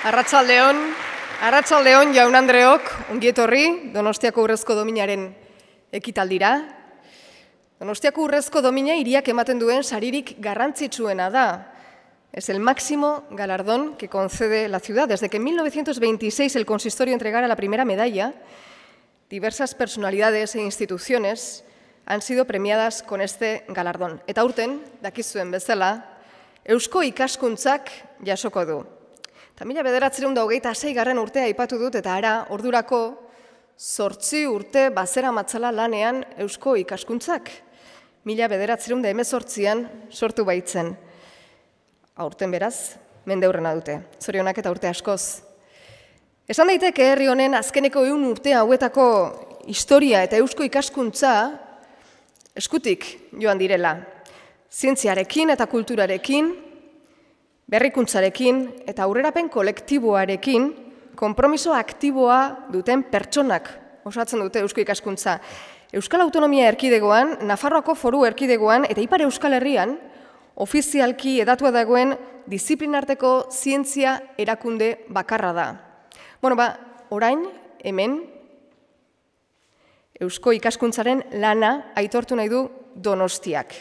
Arratsaldeon jaun-andreok, ongi etorri Donostiako Urrezko Dominaren ekitaldira. Donostiako Urrezko Domina hiriak ematen duen saririk garrantzitsuena da. Es el máximo galardón que concede la ciudad. Desde que en 1926 el consistorio entregara la primera medalla, diversas personalidades e instituciones han sido premiadas con este galardón. Eta aurten, dakizuen bezala, Eusko Ikaskuntzak jasoko du. Eta 1926 urtea aipatu dut eta ara ordurako 8 urte bazera matzala lanean Eusko Ikaskuntzak. 1918an sortu baitzen. Aurten beraz, mendeurrena dute. Zorionak eta urte askoz. Esan daiteke herri honen azkeneko 100 urte hauetako historia eta Eusko Ikaskuntza eskutik joan direla. Zientziarekin eta kulturarekin, berrikuntzarekin eta aurrerapen kolektiboarekin konpromiso aktiboa duten pertsonak osatzen dute Eusko Ikaskuntza. Euskal Autonomia Erkidegoan, Nafarroako Foru Erkidegoan eta Ipar Euskal Herrian ofizialki edatua dagoen diziplinarteko zientzia erakunde bakarra da. Orain, hemen, Eusko Ikaskuntzaren lana aitortu nahi du Donostiak.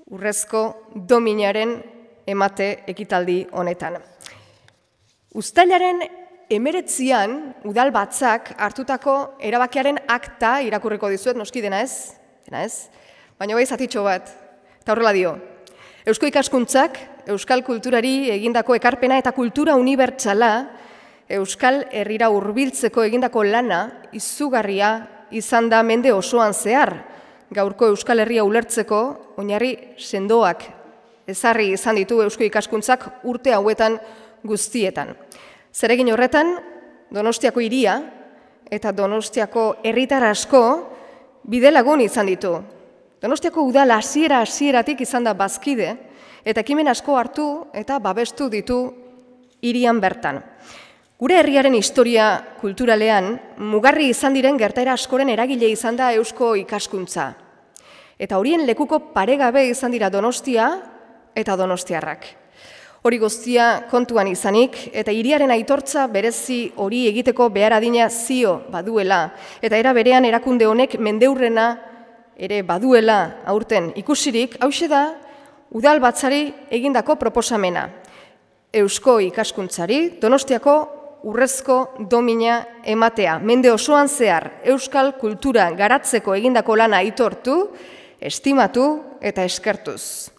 Urrezko Dominaren emate ekitaldi honetan. Uztailaren 19an udal batzak hartutako erabakiaren akta irakurriko dizuet, noski dena ez? Baina bai zatitxo bat, eta horrela dio. Eusko Ikaskuntzak, euskal kulturari egindako ekarpena eta kultura unibertsala, euskal herrira hurbiltzeko egindako lana izugarria izan da mende osoan zehar, gaurko Euskal Herria ulertzeko oinarri sendoak ezarri izan ditu Eusko Ikaskuntzak urte hauetan guztietan. Zeregin horretan, Donostiako hiria eta Donostiako herritar asko bidelagun izan ditu. Donostiako udal hasieratik izan da bazkide eta ekimen asko hartu eta babestu ditu hirian bertan. Gure herriaren historia kulturalean, mugarri izan diren gertaera askoren eragile izan da Eusko Ikaskuntza. Eta horien lekuko paregabe izan dira Donostia eta donostiarrak. Hori guztia kontuan izanik, eta hiriaren aitortza berezi hori egiteko behar adina zio baduela, eta era berean erakunde honek mendeurrena ere baduela aurten ikusirik, hauxe da udal batzari egindako proposamena. Eusko Ikaskuntzari Donostiako Urrezko Domina ematea, mende osoan zehar euskal kultura garatzeko egindako lana aitortu, estimatu eta eskertuz.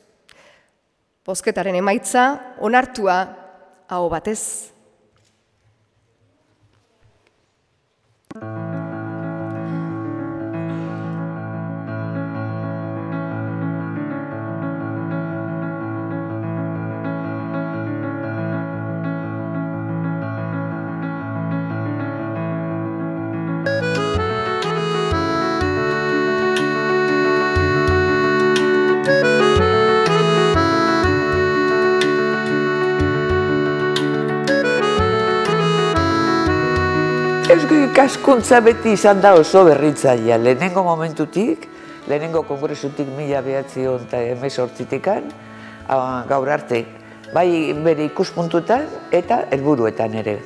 Bozketaren emaitza onartua aho batez. Eusko Ikaskuntza beti izan da oso berritzailea. Lehenengo momentutik, lehenengo kongresutik 1918-tikan, gaur arte, bai bere ikuspuntutan eta helburuetan ere.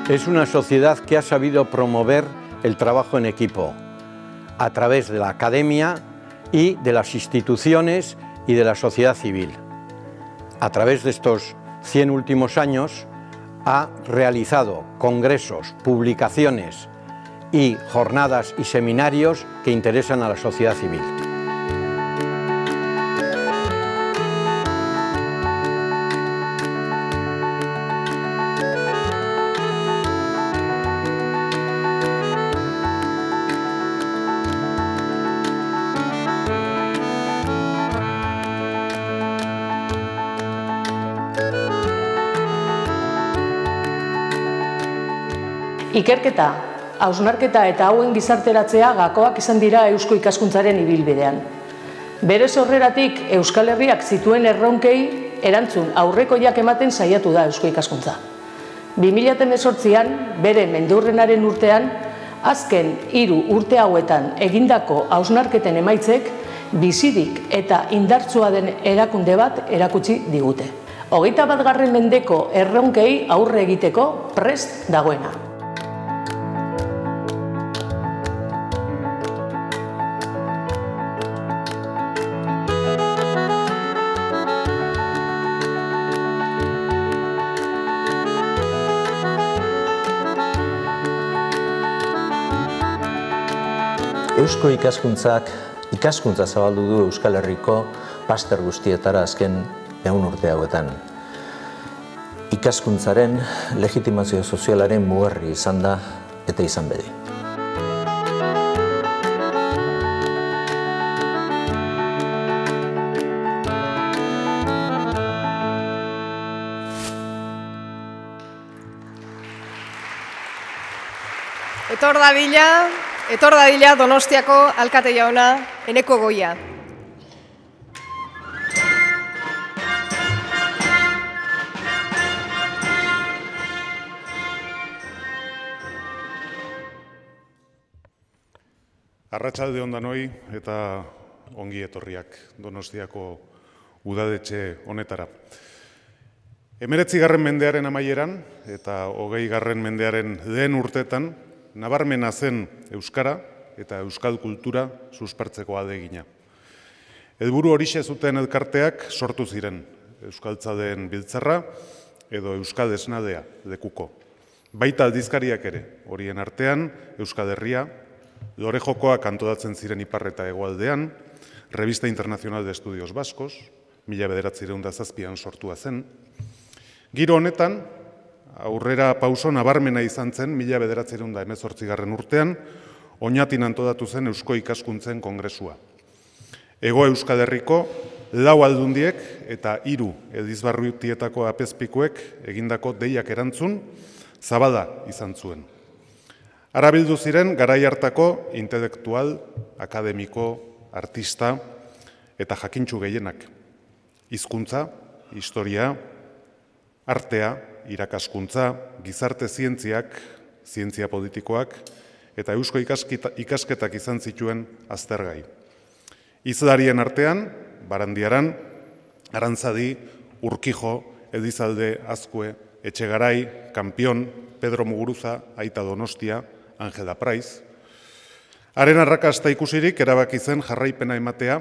Es una sociedad que ha sabido promover el trabajo en equipo a través de la academia y de las instituciones y de la sociedad civil. A través de estos 100 últimos años ha realizado congresos, publicaciones y jornadas y seminarios que interesan a la sociedad civil. Ikerketa, hausnarketa eta hauen gizarteratzea gakoak izan dira Eusko Ikaskuntzaren ibilbidean. Bere sorreratik Euskal Herriak zituen erronkei erantzun aurrekoiak ematen saiatu da Eusko Ikaskuntza. 2018an, bere mendurrenaren urtean, azken 3 urte hauetan egindako hausnarketen emaitzek bizirik eta indartsua den erakunde bat erakutsi digute. 21. mendeko erronkei aurre egiteko prest dagoena. Eusko ikaskuntzak ikaskuntza zabaldu du Euskal Herriko paster guztietara azken 100 urte hauetan. Ikaskuntzaren legitimazio sozialaren mugarri izan da eta izan bedi. Etor dadila Donostiako alkate jauna, Eneko Goia. Arratsalde on danoi eta ongi etorriak Donostiako udadetxe honetara. 19. mendearen amaieran eta 20. mendearen lehen urtetan nabarmena zen euskara eta euskal kultura suspertzeko ahalegina. Helburu horixe zuten elkarteak sortu ziren, Euskaltzaleen Biltzarra edo Euskal Esnadea lekuko. Baita aldizkariak ere, horien artean Euskal Herria, Lore Jokoak antolatzen ziren ipar eta hegoaldean, Revista Internacional de Estudios Vascos, 1907an sortua zen. Giro honetan, aurrera pauso nabarmena izan zen 1918 urtean, Oñatin antolatu zen Eusko Ikaskuntzen Kongresua. Hego Euskal Herriko 4 aldundiek eta 3 Elizbarrutietako apezpikuek egindako deiak erantzun zabala izan zuen. Arabildu ziren garai hartako intelektual, akademiko, artista eta jakintsu gehienak. Hizkuntza, historia, artea, irakaskuntza, gizarte zientziak, zientzia politikoak eta eusko ikasketak izan zituen aztergai. Hizlarien artean, Barandiaran, Arantzadi, Urkijo, Elizalde, Azkue, Etxegarai, Kampion, Pedro Muguruza, Aita Donostia, Angela Praiz. Haren arrakasta ikusirik erabaki zen jarraipena ematea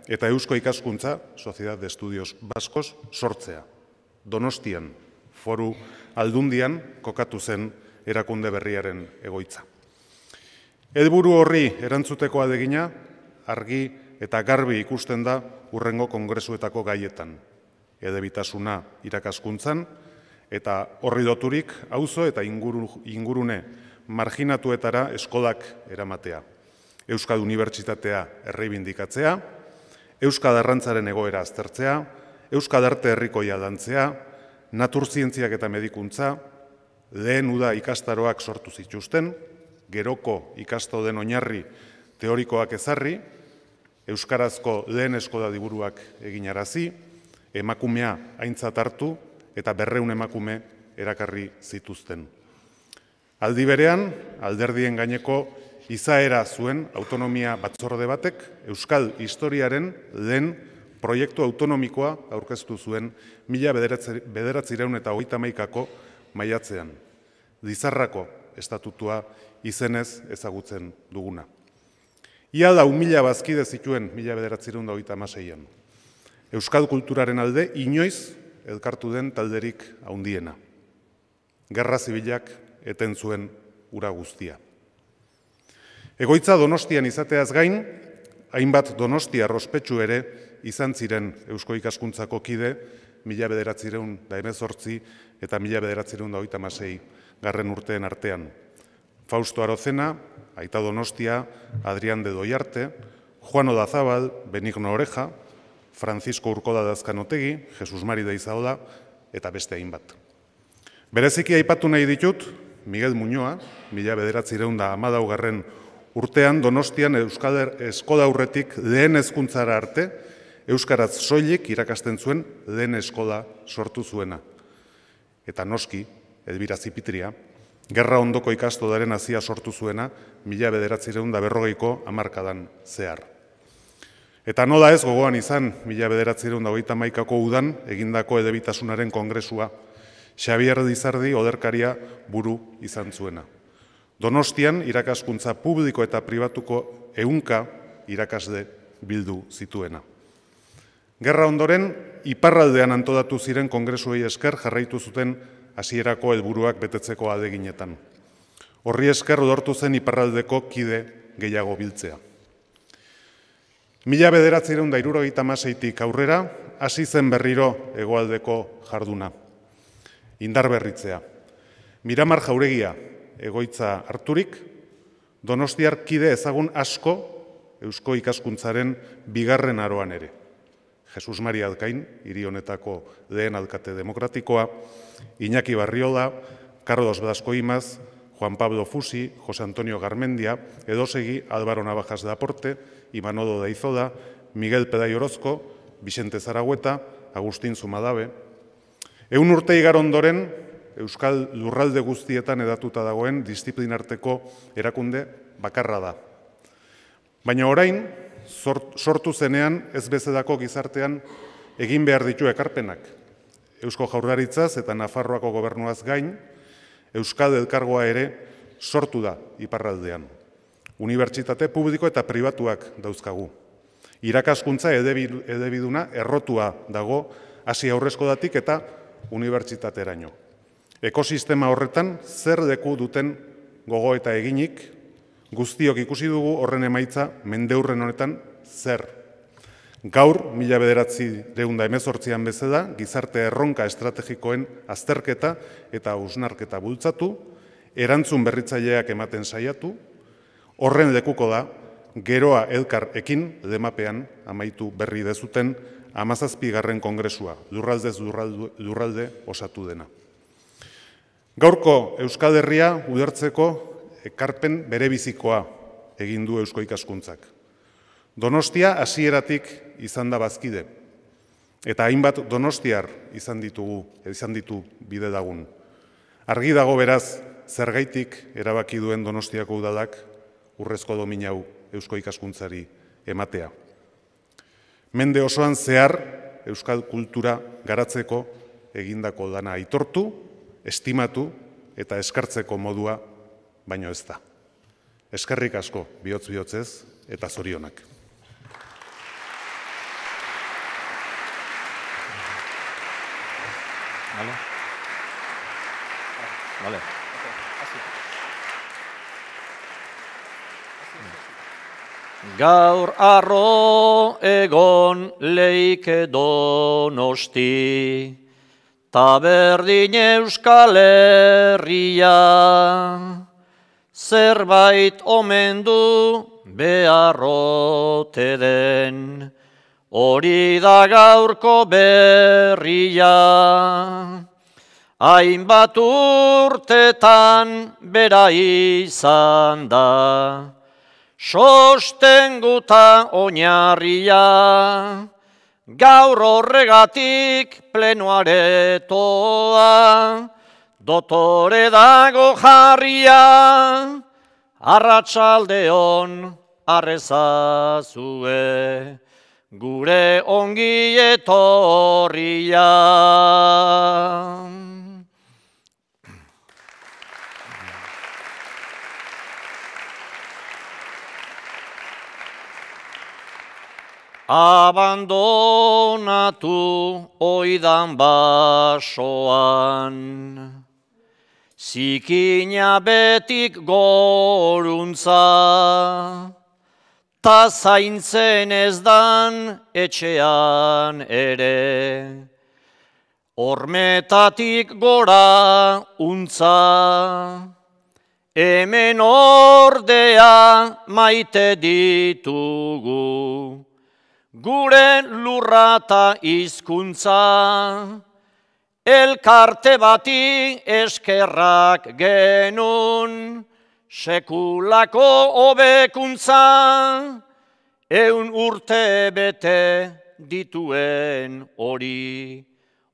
eta eusko ikaskuntza, Sociedad de Estudios Vascos, sortzea. Donostian, Foru Aldundian kokatu zen erakunde berriaren egoitza. Helburu horri erantzuteko ahalegina argi eta garbi ikusten da hurrengo kongresuetako gaietan. Elebitasuna irakaskuntzan eta horri loturik auzo eta ingurune marginatuetara eskolak eramatea. Euskal Unibertsitatea erreibindikatzea, Euskal Arrantzaren egoera aztertzea, Euskal Arte herrikoia lantzea, naturzientziak eta medikuntza, lehen uda ikastaroak sortu zituzten, geroko ikastolen oinarri teorikoak ezarri, euskarazko lehen eskola liburuak eginarazi, emakumea aintzat hartu eta 200 emakume erakarri zituzten. Aldi berean, alderdien gaineko izaera zuen autonomia batzorde batek euskal historiaren lehen proiektu autonomikoa aurkeztu zuen 1931ko maiatzean. Lizarrako estatutua izenez ezagutzen duguna. Ia 4.000 bazkide zituen 1936an. Euskal kulturaren alde inoiz elkartu den talderik handiena. Gerra zibilak eten zuen ura guztia. Egoitza Donostian izateaz gain, hainbat Donostia ospetsu ere izan ziren Eusko Ikaskuntzako kide 1918 eta 1926 garren urteen artean. Fausto Arozena, Aita Donostia, Adrián de Doiarte, Juan Odazabal, Benigno Oreja, Francisco Urkola Dazkanotegi, Jesus Mari de Izaola eta beste hainbat. Bereziki aipatu nahi ditut, Miguel Muñoa, 1914 garren urtean Donostian Euskal Eskola aurretik lehen hezkuntzara arte, euskaraz soilik irakasten zuen lehen eskola sortu zuena. Eta noski, Elbira Zipitria, gerra ondoko ikastolaren hazia sortu zuena 1940ko hamarkadan zehar. Eta nola ez gogoan izan 1931ko udan egindako elebitasunaren kongresua, Xabier Lizardi oderkaria buru izan zuena. Donostian irakaskuntza publiko eta pribatuko 100 irakasle bildu zituena. Gerra ondoren, iparraldean antolatu ziren kongresuei esker jarraitu zuten hasierako helburuak betetzeko ahaleginetan. Horri esker lortu zen iparraldeko kide gehiago biltzea. 1976tik aurrera hasi zen berriro hegoaldeko jarduna. Indarberritzea. Miramar Jauregia egoitza harturik, Donostiar kide ezagun asko eusko ikaskuntzaren bigarren aroan ere. Jesus Maria Alkain, hiri honetako lehen alkate demokratikoa, Iñaki Barriola, Carlos Blasco Imaz, Juan Pablo Fusi, José Antonio Garmendia, Edosegi, Álvaro Navajas de Aporte, Imanolo de Aizola, Miguel Peday Orozco, Vicente Zaragoeta, Agustín Zumadabe. 100 urte igaro ondoren, Euskal lurralde guztietan edatuta dagoen disiplinarteko erakunde bakarra da. Baina orain, sortu zenean ez bezalako gizartean egin behar ditu ekarpenak. Eusko Jaurlaritzaz eta Nafarroako gobernuaz gain, Euskal Elkargoa ere sortu da iparraldean. Unibertsitate publiko eta pribatuak dauzkagu. Irakaskuntza edebiduna errotua dago hasi aurrezkodatik eta unibertsitateraino. Ekosistema horretan zer leku duten gogo eta eginik, guztiok ikusi dugu horren emaitza mendeurren honetan zer. Gaur, 1918an bezala, gizarte erronka estrategikoen azterketa eta hausnarketa bultzatu, erantzun berritzaileak ematen saiatu, horren lekuko da, geroa elkar ekin lemapean amaitu berri dezuten 17. kongresua, lurraldez lurralde osatu dena. Gaurko Euskal Herria ulertzeko ekarpen berebizikoa egin du eusko ikaskuntzak. Donostia hasieratik izan da bazkide, eta hainbat donostiar izan ditu bide lagun. Argi dago beraz, zergaitik erabaki duen Donostiako udalak urrezko domina hau eusko ikaskuntzari ematea. Mende osoan zehar euskal kultura garatzeko egindako lana aitortu, estimatu eta eskartzeko modua baino ez da. Eskerrik asko, bihotz-bihotzez eta zorionak. Gaur arro egon leike Donosti, ta berdin Euskal Herria, zerbait omen du beharrote den, hori da gaurko berria. Hainbat urtetan bera izan da, sostenguta oinarria, gaur horregatik plenoaretoa, dotore dago jarria, arratsaldeon arrezazue, gure ongi etorria. Abandonatu oidan basoan, zikina betik goruntza, ta zaintzen ez dan etxean ere, hormetatik gora untza, hemen ordea maite ditugu, gure lurrata hizkuntza, elkarte bati eskerrak genun, sekulako hobekuntza, 100 urte bete dituen hori,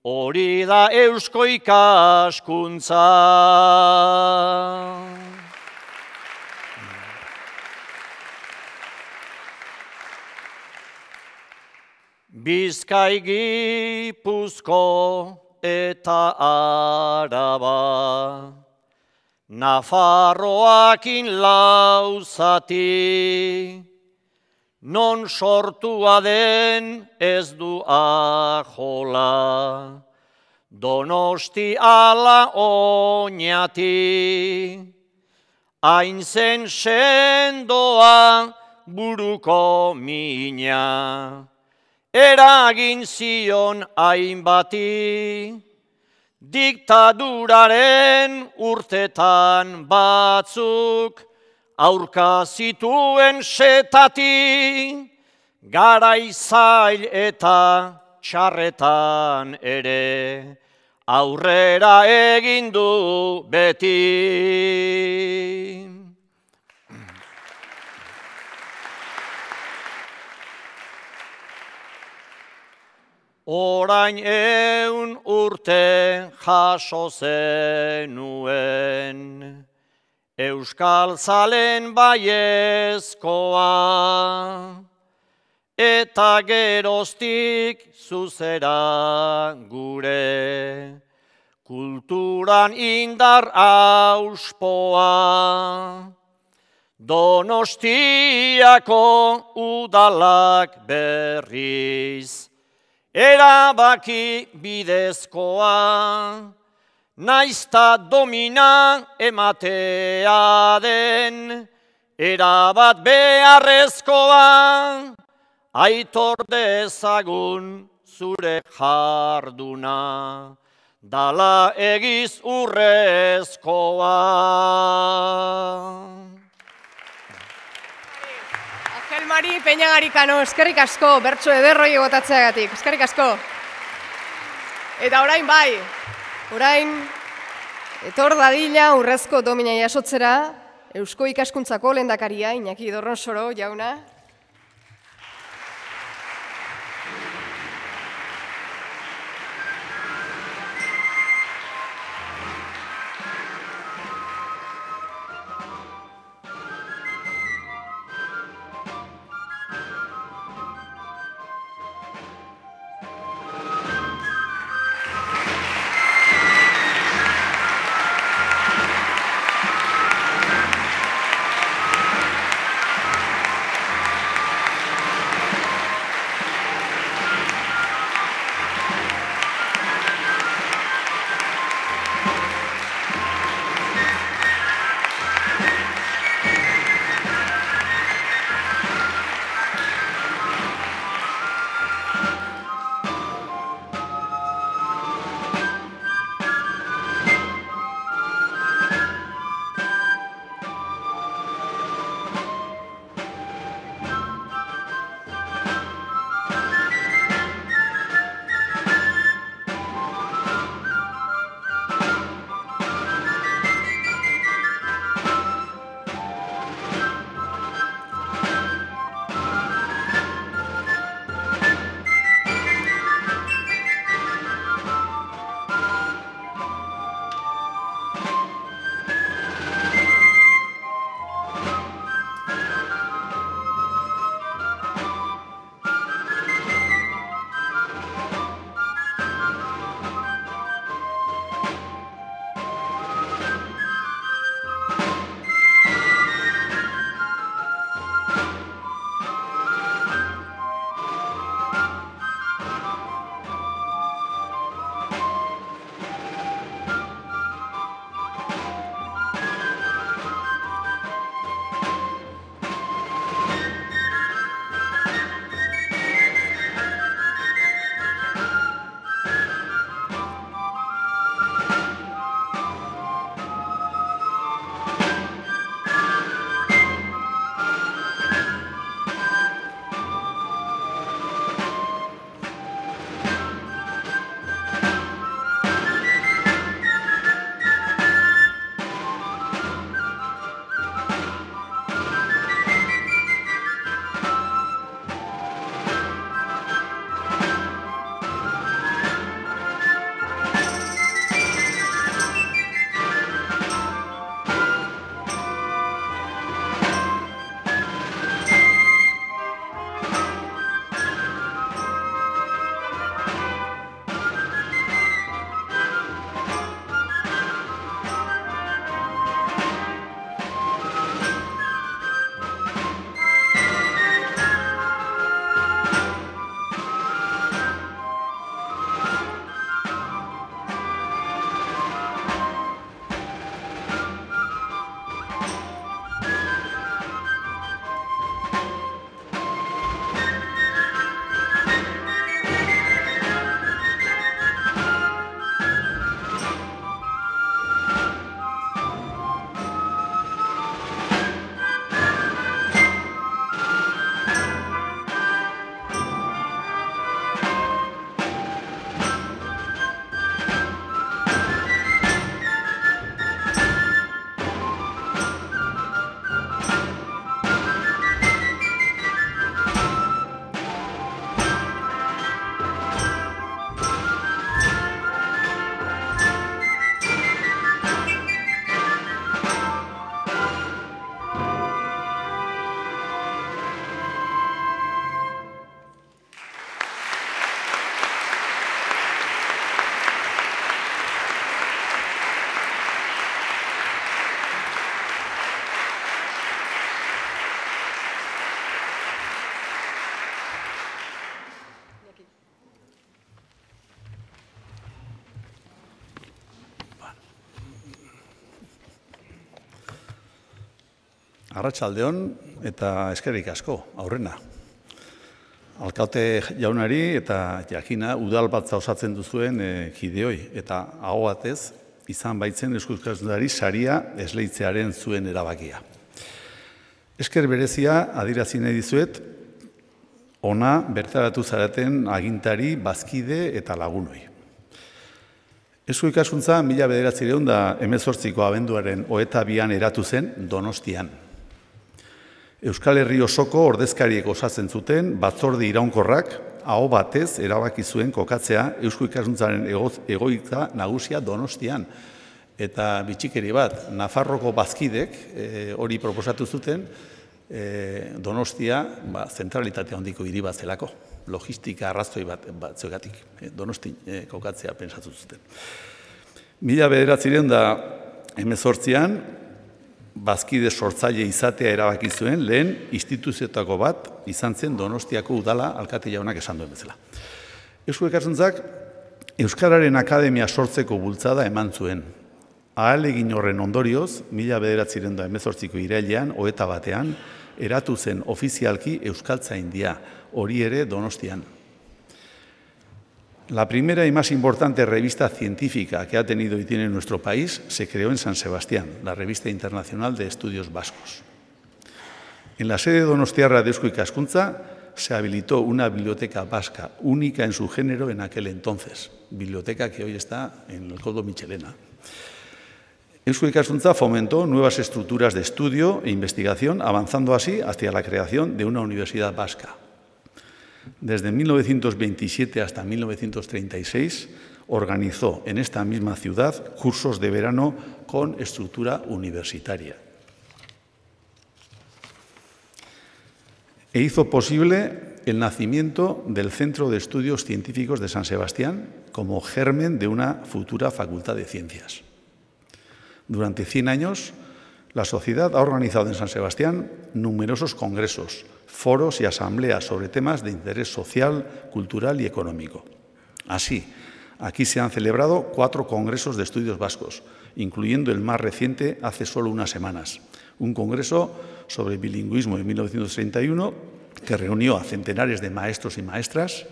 hori da eusko ikaskuntza. Bizkai, Gipuzko eta Araba, Nafarroakin lauzati, non sortua den ez du ajola, Donosti ala Oñati, hain zen sendoa buruko mina, eragin zion hainbati, diktaduraren urtetan batzuk, aurka zituen setati, garai zail eta txarretan ere, aurrera egin du beti. Orain 100 urte jaso zenuen, Euskal Zalen baiezkoa, eta geroztik zuzera gure, kulturan indar auspoa. Donostiako udalak berriz, erabaki bidezkoa, naizta domina ematea den, erabat beharrezkoa, aitor dezagun zure jarduna, dala egiz urrezkoa. Mari Peñagarikano, eskerrik asko, bertso ederroi egotatzeagatik, eskerrik asko. Eta orain bai, orain etor dadila urrezko domina jasotzera, Eusko Ikaskuntzako lehendakaria Iñaki Dorronsoro jauna. Arratsaldeon eta eskerrik asko, aurrena. Alkaute jaunari eta jakina udalbatza osatzen duzuen kideoi eta aho batez izan baitzen Eusko Ikaskuntzari saria esleitzearen zuen erabakia. Esker berezia adierazi nahi dizuet ona bertaratu zaraten agintari, bazkide eta lagunoi. Eusko Ikaskuntza 1918ko abenduaren 22an eratu zen Donostian. Euskal Herri osoko ordezkariek osatzen zuten batzorde iraunkorrak aho batez erabaki zuen kokatzea Eusko Ikaskuntzaren egoitza nagusia Donostian. Eta bitxikeri bat, Nafarroko bazkidek hori proposatu zuten Donostia zentralitatea handiko hiri bat zelako. Logistika arrazoi batzuegatik. Donosti kokatzea pentsatu zuten. 1918an bazkide sortzaile izatea erabaki zuen lehen instituzioetako bat izan zen Donostiako udala alkate jaunak esan duen bezala. Eusko Ikaskuntzak Euskararen Akademia sortzeko bultzada eman zuen. Ahalegin horren ondorioz, 1918ko irailean, 21ean, eratu zen ofizialki Euskaltzaindia, hori ere Donostian. La primera y más importante revista científica que ha tenido y tiene nuestro país se creó en San Sebastián, la Revista Internacional de Estudios Vascos. En la sede donostiarra de Eusko Ikaskuntza se habilitó una biblioteca vasca única en su género en aquel entonces, biblioteca que hoy está en el Koldo Mitxelena. Eusko Ikaskuntza fomentó nuevas estructuras de estudio e investigación, avanzando así hacia la creación de una universidad vasca. Desde 1927 hasta 1936 organizó en esta misma ciudad cursos de verano con estructura universitaria. E hizo posible el nacimiento del Centro de Estudios Científicos de San Sebastián como germen de una futura Facultad de Ciencias. Durante 100 años, la sociedad ha organizado en San Sebastián numerosos congresos, foros y asambleas sobre temas de interés social, cultural y económico. Así, aquí se han celebrado 4 congresos de estudios vascos, incluyendo el más reciente hace solo unas semanas, un congreso sobre bilingüismo en 1931 que reunió a centenares de maestros y maestras.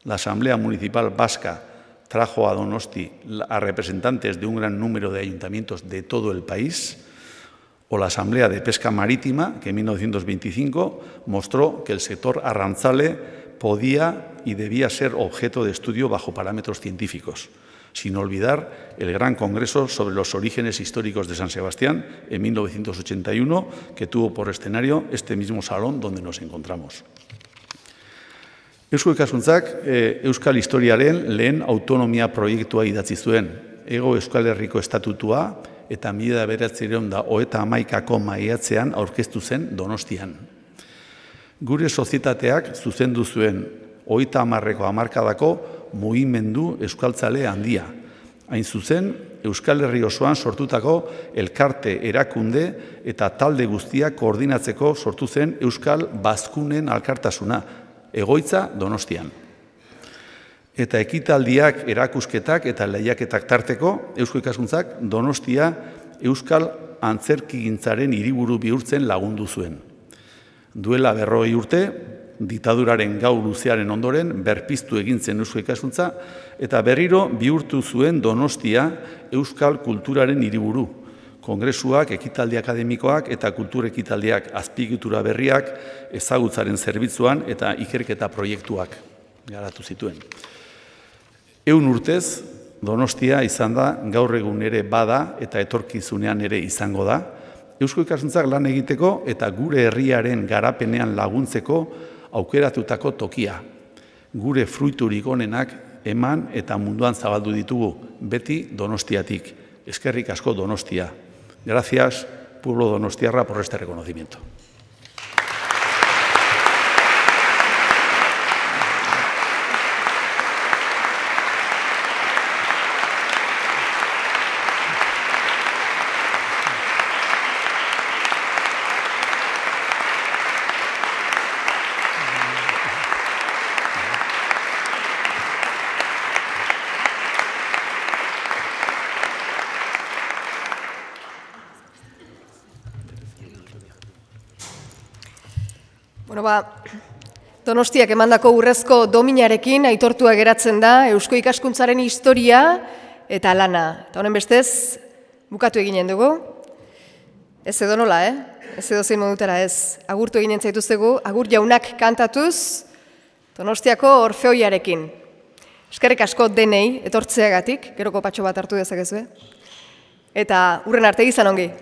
La Asamblea Municipal Vasca trajo a Donosti a representantes de un gran número de ayuntamientos de todo el país, o la Asamblea de Pesca Marítima, que en 1925 mostró que el sector arrantzale podía y debía ser objeto de estudio bajo parámetros científicos, sin olvidar el Gran Congreso sobre los orígenes históricos de San Sebastián en 1981, que tuvo por escenario este mismo salón donde nos encontramos. Eusko Ikaskuntzak Euskal Historiaren lehen autonomia proiektua idatzi zuen, Hego Euskal Herriko Estatutua eta 1931ko maiatzean aurkeztu zen Donostian. Gure sozietateak zuzendu zuen 30ko hamarkadako mugimendu euskaltzale handia. Hain zuzen, Euskal Herri osoan sortutako elkarte erakunde eta talde guztiak koordinatzeko sortu zen Euskal Bazkunen Alkartasuna, egoitza Donostian. Eta ekitaldiak, erakusketak eta lehiaketak tarteko, Eusko Ikaskuntzak Donostia Euskal Antzerkigintzaren hiriburu bihurtzen lagundu zuen. Duela 40 urte, diktaduraren gau luzearen ondoren berpiztu egin zen Eusko Ikaskuntza eta berriro bihurtu zuen Donostia Euskal kulturaren hiriburu. Kongresuak, ekitaldi akademikoak eta kultur ekitaldiak, azpiegitura berriak, ezagutzaren zerbitzuan eta ikerketa proiektuak garatu zituen. 100 urtez, Donostia izan da gaur egun ere bada eta etorkizunean ere izango da, Eusko Ikaskuntzak lan egiteko eta gure herriaren garapenean laguntzeko aukeratutako tokia. Gure fruiturik onenak eman eta munduan zabaldu ditugu, beti Donostiatik. Eskerrik asko Donostia. Gracias, pueblo donostiarra, por este reconocimiento. Bueno, Donostiak emandako urrezko dominarekin aitortua geratzen da Eusko ikaskuntzaren historia eta lana. Eta honen bestez, bukatu eginen dugu. Ez edo nola, Ez edo zein modutara ez. Agurtu eginen zaituztegu, agur jaunak kantatuz, Donostiako Orfeoiarekin. Eskerrik asko denei, etortzeagatik, geroko patxo bat hartu dezakezue. Eta hurren arte izan ongi.